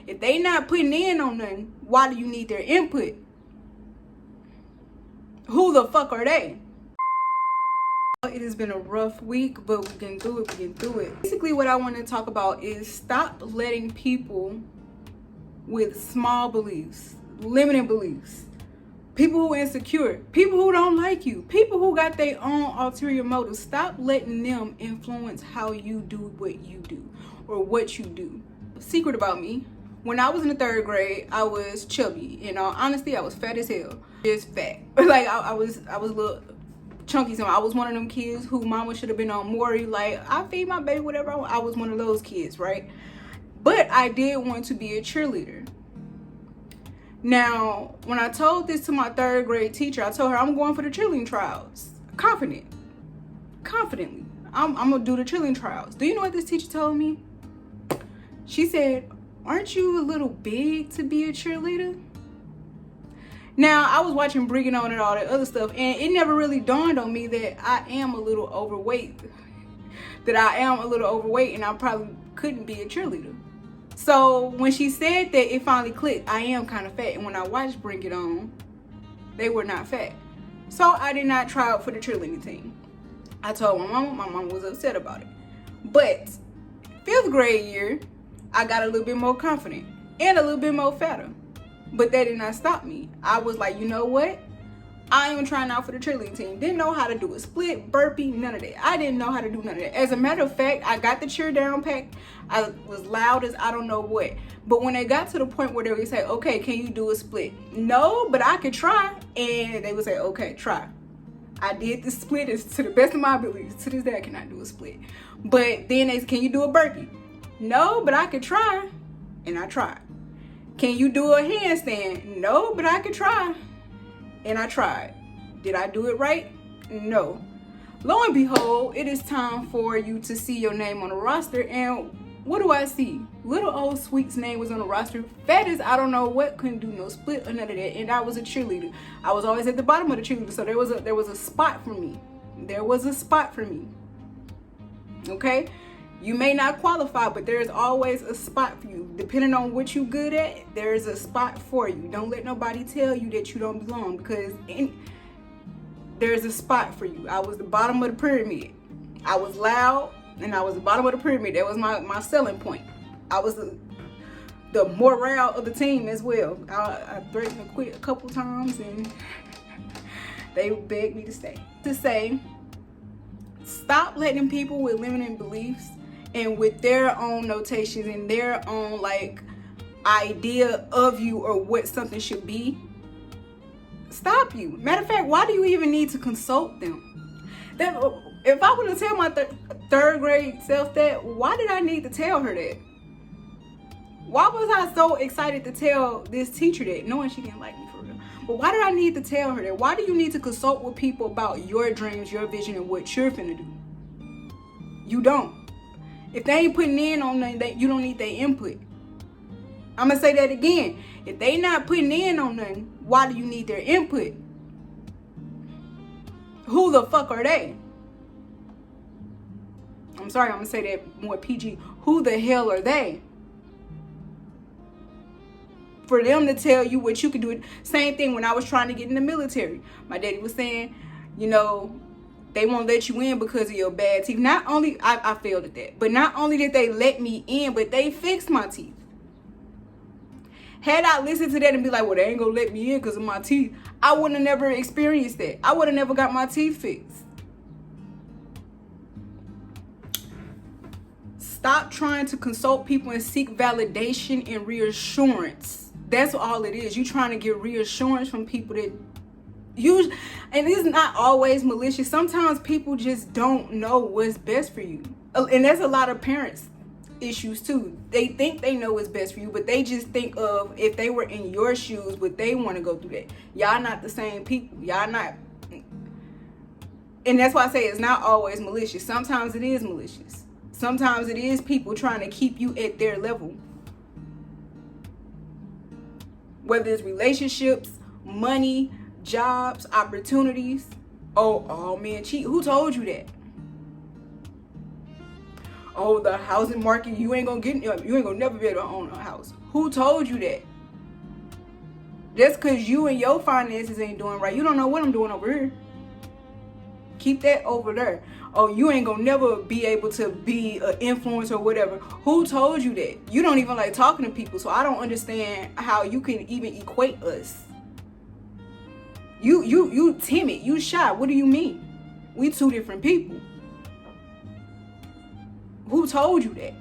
If they not putting in on nothing, why do you need their input? Who the fuck are they? It has been a rough week, but we can do it, we can do it. Basically, what I want to talk about is stop letting people with small beliefs, limited beliefs, people who are insecure, people who don't like you, people who got their own ulterior motives, stop letting them influence how you do what you do or what you do. Secret about me, when I was in the 3rd grade, I was chubby. In all honesty, I was fat as hell. Just fat. Like I was a little chunky. So I was one of them kids who mama should have been on Maury. Like, I feed my baby whatever I want. I was one of those kids, right? But I did want to be a cheerleader. Now, when I told this to my 3rd grade teacher, I told her I'm going for the cheerleading trials. Confidently. I'm gonna do the cheerleading trials. Do you know what this teacher told me? She said, "Aren't you a little big to be a cheerleader?" Now, I was watching Bring It On and all that other stuff, and it never really dawned on me that I am a little overweight. And I probably couldn't be a cheerleader. So when she said that, it finally clicked. I am kind of fat, and when I watched Bring It On, they were not fat. So I did not try out for the cheerleading team. I told my mom was upset about it. But 5th grade year, I got a little bit more confident and a little bit more fatter. But that did not stop me. I was like, you know what? I am trying out for the cheerleading team. Didn't know how to do a split, burpee, none of that. I didn't know how to do none of that. As a matter of fact, I got the cheer down pack. I was loud as I don't know what. But when they got to the point where they would say, okay, can you do a split? No, but I could try. And they would say, okay, try. I did the split to the best of my abilities. To this day, I cannot do a split. But then they said, can you do a burpee? No, but I could try. And I tried. Can you do a handstand? No, but I could try. And I tried. Did I do it right? No. Lo and behold, it is time for you to see your name on the roster. And what do I see? Little old Sweet's name was on the roster. Fat as I don't know what, couldn't do no split or none of that. And I was a cheerleader. I was always at the bottom of the cheerleader. So there was a spot for me. There was a spot for me. Okay? You may not qualify, but there's always a spot for you. Depending on what you're good at, there's a spot for you. Don't let nobody tell you that you don't belong, because there's a spot for you. I was the bottom of the pyramid. I was loud, and I was the bottom of the pyramid. That was my selling point. I was the morale of the team as well. I threatened to quit a couple times, and they begged me to stay. To say, stop letting people with limiting beliefs and with their own notations and their own idea of you or what something should be, stop you. Matter of fact, why do you even need to consult them? That if I were to tell my 3rd grade self that, why did I need to tell her that? Why was I so excited to tell this teacher that, knowing she didn't like me for real? But why did I need to tell her that? Why do you need to consult with people about your dreams, your vision, and what you're finna do? You don't. If they ain't putting in on nothing, you don't need their input. I'm gonna say that again. If they not putting in on nothing, why do you need their input? Who the fuck are they? I'm sorry, I'm gonna say that more PG. Who the hell are they? For them to tell you what you can do. Same thing when I was trying to get in the military. My daddy was saying, you know, they won't let you in because of your bad teeth. Not only, I failed at that, but not only did they let me in, but they fixed my teeth. Had I listened to that and be like, well, they ain't gonna let me in because of my teeth, I would have never experienced that. I would have never got my teeth fixed. Stop trying to consult people and seek validation and reassurance. That's all it is. You trying to get reassurance from people that usually, and it's not always malicious. Sometimes people just don't know what's best for you. And that's a lot of parents' issues too. They think they know what's best for you, but they just think of, if they were in your shoes, would they want to go through that? Y'all not the same people. Y'all not. And that's why I say it's not always malicious. Sometimes it is malicious. Sometimes it is people trying to keep you at their level. Whether it's relationships, money, jobs, opportunities. Oh, all men cheat. Who told you that? Oh, the housing market, you ain't gonna never be able to own a house. Who told you that? Just because you and your finances ain't doing right, you don't know what I'm doing over here. Keep that over there. Oh, you ain't gonna never be able to be an influencer or whatever. Who told you that? You don't even like talking to people, so I don't understand how you can even equate us. You timid, you shy. What do you mean? We two different people. Who told you that?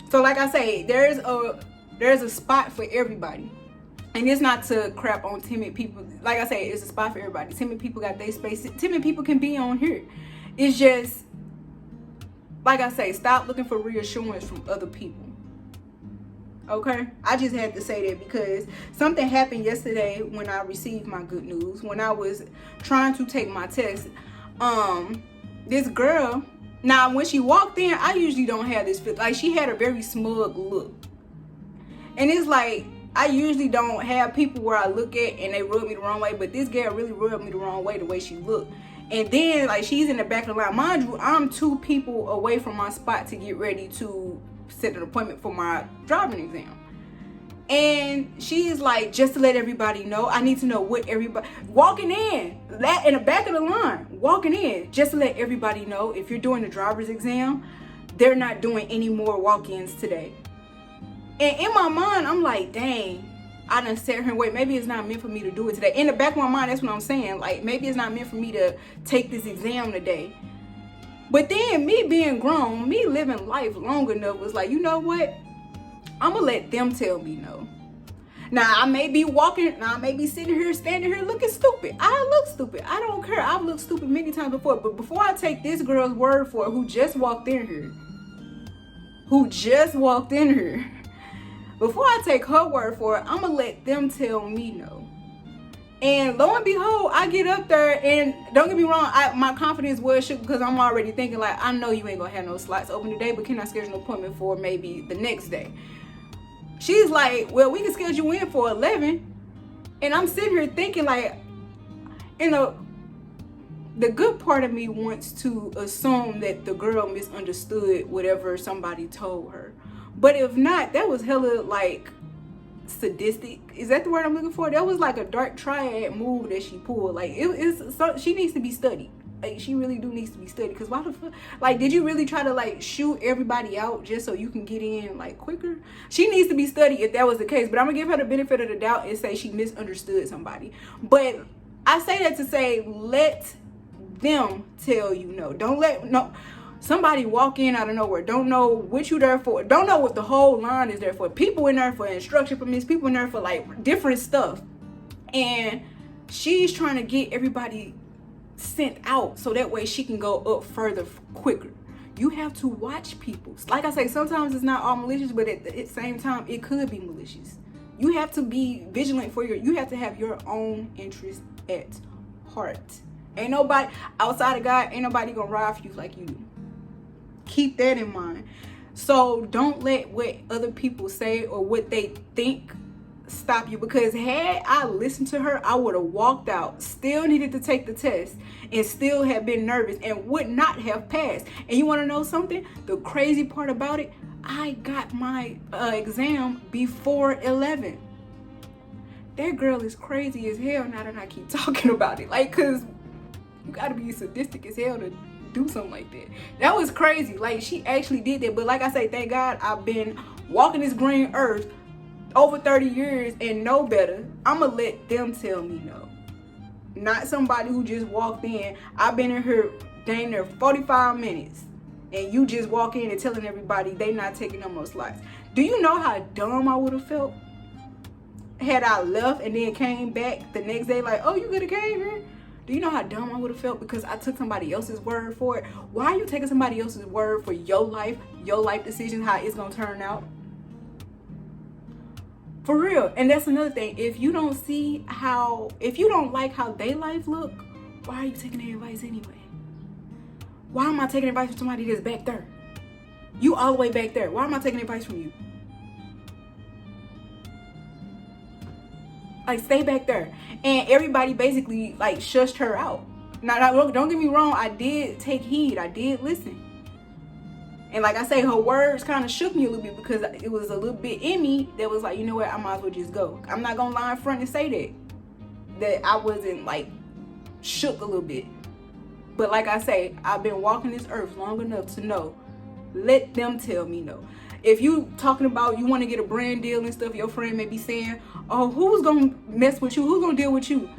So like I say, there's a spot for everybody. And it's not to crap on timid people. Like I say, it's a spot for everybody. Timid people got their space. Timid people can be on here. It's just, like I say, stop looking for reassurance from other people. Okay? I just had to say that because something happened yesterday when I received my good news. When I was trying to take my test, this girl, now when she walked in, I usually don't have this fit. Like, she had a very smug look. And it's like, I usually don't have people where I look at and they rub me the wrong way, but this girl really rubbed me the wrong way, the way she looked. And then, like, she's in the back of the line. Mind you, I'm 2 people away from my spot to get ready to set an appointment for my driving exam. And she's like, just to let everybody know, I need to know what everybody, walking in the back of the line, walking in, just to let everybody know, if you're doing the driver's exam, they're not doing any more walk-ins today. And in my mind, I'm like, dang, I done sat here and wait. Maybe it's not meant for me to do it today. In the back of my mind, that's what I'm saying. Like, maybe it's not meant for me to take this exam today. But then me being grown, me living life long enough was like, you know what? I'm going to let them tell me no. Now, I may be walking, now I may be sitting here, standing here looking stupid. I look stupid. I don't care. I've looked stupid many times before. But before I take this girl's word for it, who just walked in here, before I take her word for it, I'm going to let them tell me no. And lo and behold, I get up there, and don't get me wrong, my confidence was shook because I'm already thinking, like, I know you ain't going to have no slots open today, but can I schedule an appointment for maybe the next day? She's like, well, we can schedule in for 11. And I'm sitting here thinking, like, you know, the good part of me wants to assume that the girl misunderstood whatever somebody told her. But if not, that was hella, like, sadistic. Is that the word I'm looking for? That was like a dark triad move that she pulled. Like, she needs to be studied. Like, she really do needs to be studied. Because why the fuck? Like, did you really try to, like, shoot everybody out just so you can get in, like, quicker? She needs to be studied if that was the case. But I'm going to give her the benefit of the doubt and say she misunderstood somebody. But I say that to say, let them tell you no. Don't let, no. Somebody walk in out of nowhere, don't know what you there for, don't know what the whole line is there for. People in there for instruction from this, people in there for like different stuff. And she's trying to get everybody sent out so that way she can go up further quicker. You have to watch people. Like I say, sometimes it's not all malicious, but at the same time, it could be malicious. You have to be vigilant for you have to have your own interest at heart. Ain't nobody, outside of God, ain't nobody gonna ride for you like you do. Keep that in mind. So don't let what other people say or what they think stop you, because had I listened to her, I would have walked out, still needed to take the test, and still have been nervous and would not have passed. And you want to know something? The crazy part about it, I got my exam before 11. That girl is crazy as hell now that I keep talking about it. Like, cause you gotta be sadistic as hell to do something like that. That was crazy. Like, she actually did that. But like I say, thank God I've been walking this green earth over 30 years and know better. I'ma let them tell me no. Not somebody who just walked in. I've been in here dang near 45 minutes and you just walk in and telling everybody they not taking no more slots. Do you know how dumb I would have felt had I left and then came back the next day like, oh, you could have came here? Do you know how dumb I would have felt because I took somebody else's word for it? Why are you taking somebody else's word for your life decisions, how it's gonna turn out? For real. And that's another thing. If you don't like how they life look, why are you taking their advice anyway? Why am I taking advice from somebody that's back there? You all the way back there. Why am I taking advice from you? Like, stay back there. And everybody basically like shushed her out. Now don't get me wrong, I did take heed. I did listen. And like I say, her words kind of shook me a little bit because it was a little bit in me that was like, you know what, I might as well just go. I'm not gonna lie in front and say that I wasn't like shook a little bit. But like I say, I've been walking this earth long enough to know, let them tell me no. If you talking about you want to get a brand deal and stuff, your friend may be saying, oh, who's gonna mess with you? Who's gonna deal with you?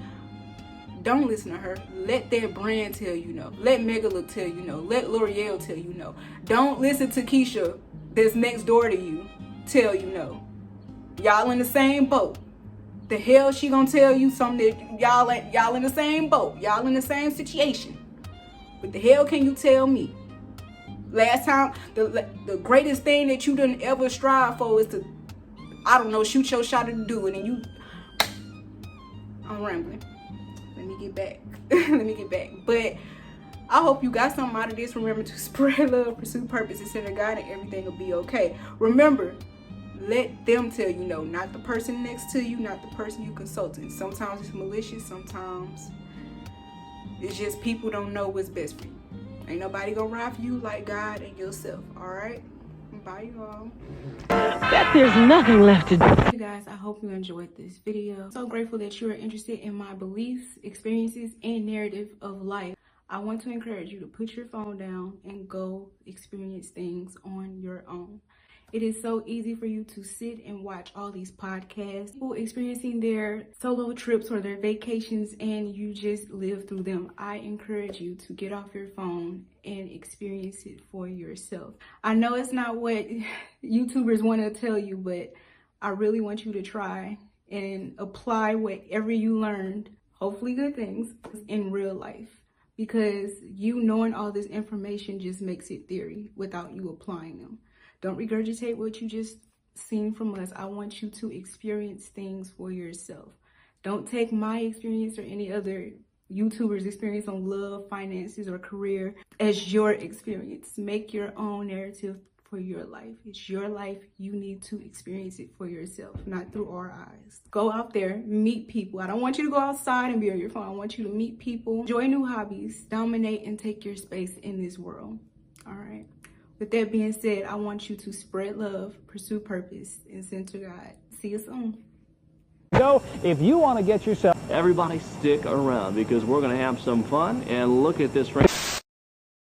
Don't listen to her. Let that brand tell you no. Let Megalook tell you no. Let L'Oreal tell you no. Don't listen to Keisha that's next door to you tell you no. Y'all in the same boat. The hell she gonna tell you something that y'all in the same boat. Y'all in the same situation. But the hell can you tell me? Last time, the greatest thing that you done ever strive for is to, I don't know, shoot your shot at the dude, and you, I'm rambling. Let me get back. Let me get back. But I hope you got something out of this. Remember to spread love, pursue purpose, and center God, and everything will be okay. Remember, let them tell you no, not the person next to you, not the person you consulting. Sometimes it's malicious, sometimes it's just people don't know what's best for you. Ain't nobody gonna ride for you like God and yourself, all right? Bye, y'all. Bet there's nothing left to do. Hey guys, I hope you enjoyed this video. So grateful that you are interested in my beliefs, experiences, and narrative of life. I want to encourage you to put your phone down and go experience things on your own. It is so easy for you to sit and watch all these podcasts, people experiencing their solo trips or their vacations, and you just live through them. I encourage you to get off your phone and experience it for yourself. I know it's not what YouTubers want to tell you, but I really want you to try and apply whatever you learned, hopefully good things, in real life. Because you knowing all this information just makes it theory without you applying them. Don't regurgitate what you just seen from us. I want you to experience things for yourself. Don't take my experience or any other YouTuber's experience on love, finances, or career as your experience. Make your own narrative for your life. It's your life. You need to experience it for yourself, not through our eyes. Go out there, meet people. I don't want you to go outside and be on your phone. I want you to meet people, enjoy new hobbies, dominate and take your space in this world. All right. With that being said, I want you to spread love, pursue purpose, and center God. See you soon. Go if you want to get yourself. Everybody stick around because we're going to have some fun and look at this.